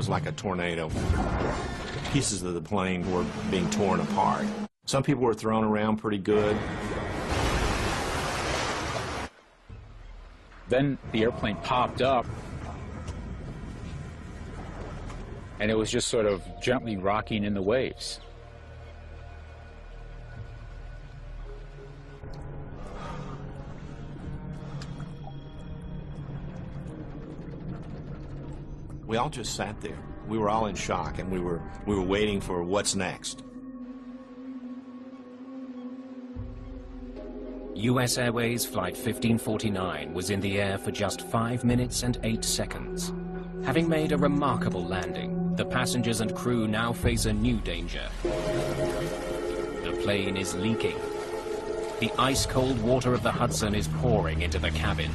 was like a tornado. Pieces of the plane were being torn apart. Some people were thrown around pretty good. Then the airplane popped up, and it was just sort of gently rocking in the waves. We all just sat there. We were all in shock, and we were waiting for what's next. US Airways Flight 1549 was in the air for just 5 minutes and 8 seconds. Having made a remarkable landing, the passengers and crew now face a new danger. The plane is leaking. The ice-cold water of the Hudson is pouring into the cabin.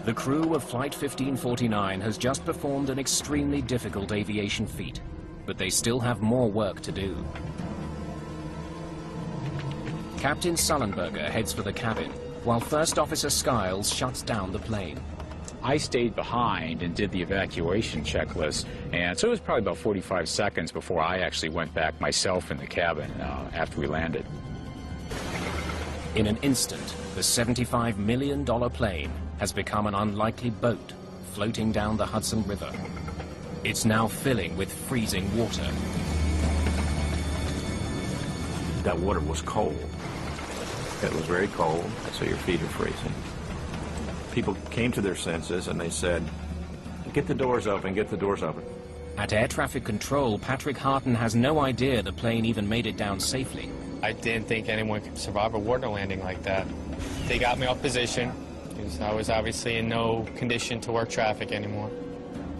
The crew of Flight 1549 has just performed an extremely difficult aviation feat, but they still have more work to do. Captain Sullenberger heads for the cabin, while First Officer Skiles shuts down the plane. I stayed behind and did the evacuation checklist, and so it was probably about 45 seconds before I actually went back myself in the cabin after we landed. In an instant, the $75 million plane has become an unlikely boat floating down the Hudson River. It's now filling with freezing water. That water was cold. It was very cold, so your feet are freezing. People came to their senses and they said, "Get the doors open, get the doors open." At air traffic control, Patrick Harton has no idea the plane even made it down safely. I didn't think anyone could survive a water landing like that. They got me off position because I was obviously in no condition to work traffic anymore.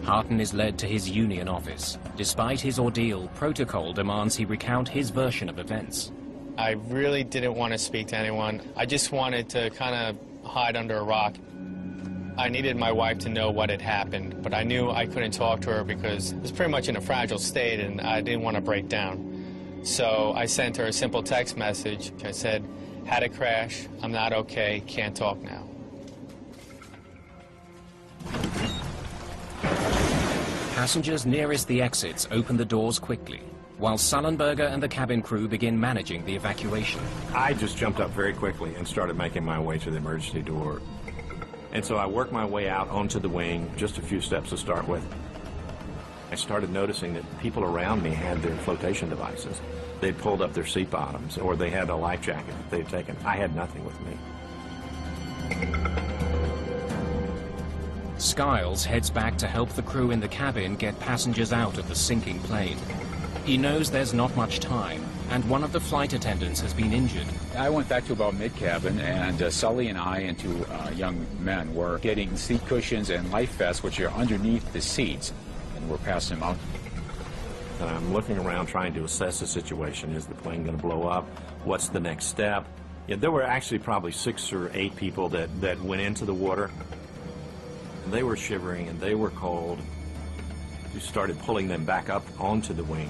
Harton is led to his union office. Despite his ordeal, protocol demands he recount his version of events. I really didn't want to speak to anyone. I just wanted to kind of hide under a rock. I needed my wife to know what had happened, but I knew I couldn't talk to her because I was pretty much in a fragile state and I didn't want to break down. So I sent her a simple text message. I said, "Had a crash, I'm not okay, can't talk now." Passengers nearest the exits open the doors quickly, while Sullenberger and the cabin crew begin managing the evacuation. I just jumped up very quickly and started making my way to the emergency door. And so I worked my way out onto the wing, just a few steps to start with. I started noticing that people around me had their flotation devices. They'd pulled up their seat bottoms, or they had a life jacket that they'd taken. I had nothing with me. Skiles heads back to help the crew in the cabin get passengers out of the sinking plane. He knows there's not much time, and one of the flight attendants has been injured. I went back to about mid-cabin, and Sully and I and two young men were getting seat cushions and life vests, which are underneath the seats, and we're passing them out. And I'm looking around trying to assess the situation. Is the plane going to blow up? What's the next step? Yeah, there were actually probably 6 or 8 people that went into the water. And they were shivering and they were cold. We started pulling them back up onto the wing.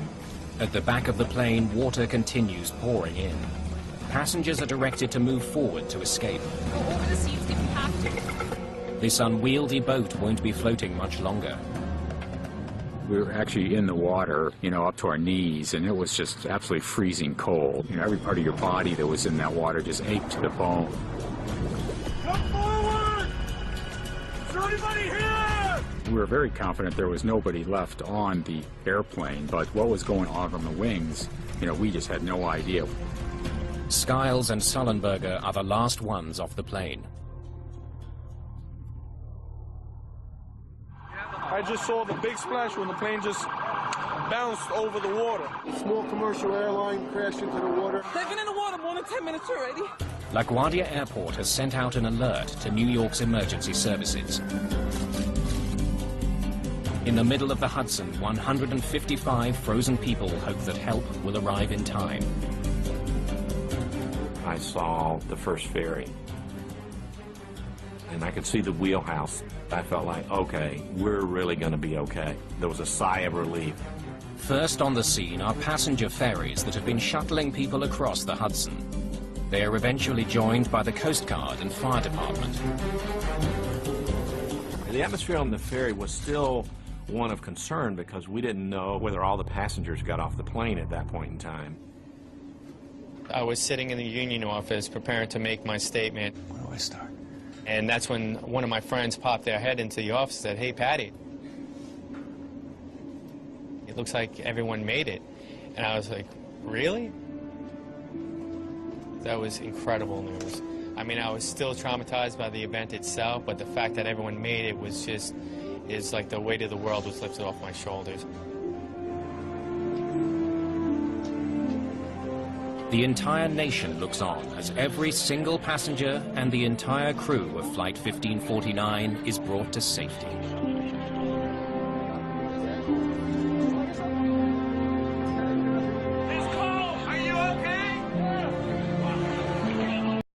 At the back of the plane, water continues pouring in. Passengers are directed to move forward to escape. Go over the seats if you have to. This unwieldy boat won't be floating much longer. We were actually in the water, up to our knees, and it was just absolutely freezing cold. Every part of your body that was in that water just ached to the bone. Come forward! Is there anybody here? We were very confident there was nobody left on the airplane, but what was going on the wings, we just had no idea. Skiles and Sullenberger are the last ones off the plane. I just saw the big splash when the plane just bounced over the water. Small commercial airline crashed into the water. They've been in the water more than 10 minutes already. LaGuardia Airport has sent out an alert to New York's emergency services. In the middle of the Hudson, 155 frozen people hope that help will arrive in time. I saw the first ferry, and I could see the wheelhouse. I felt like, okay, we're really going to be okay. There was a sigh of relief. First on the scene are passenger ferries that have been shuttling people across the Hudson. They are eventually joined by the Coast Guard and Fire Department. The atmosphere on the ferry was still one of concern because we didn't know whether all the passengers got off the plane at that point in time. I was sitting in the union office preparing to make my statement. Where do I start? And that's when one of my friends popped their head into the office and said, "Hey, Patty, it looks like everyone made it." And I was like, "Really?" That was incredible news. I mean, I was still traumatized by the event itself, but the fact that everyone made it was just, is like the weight of the world was lifted off my shoulders. The entire nation looks on as every single passenger and the entire crew of Flight 1549 is brought to safety.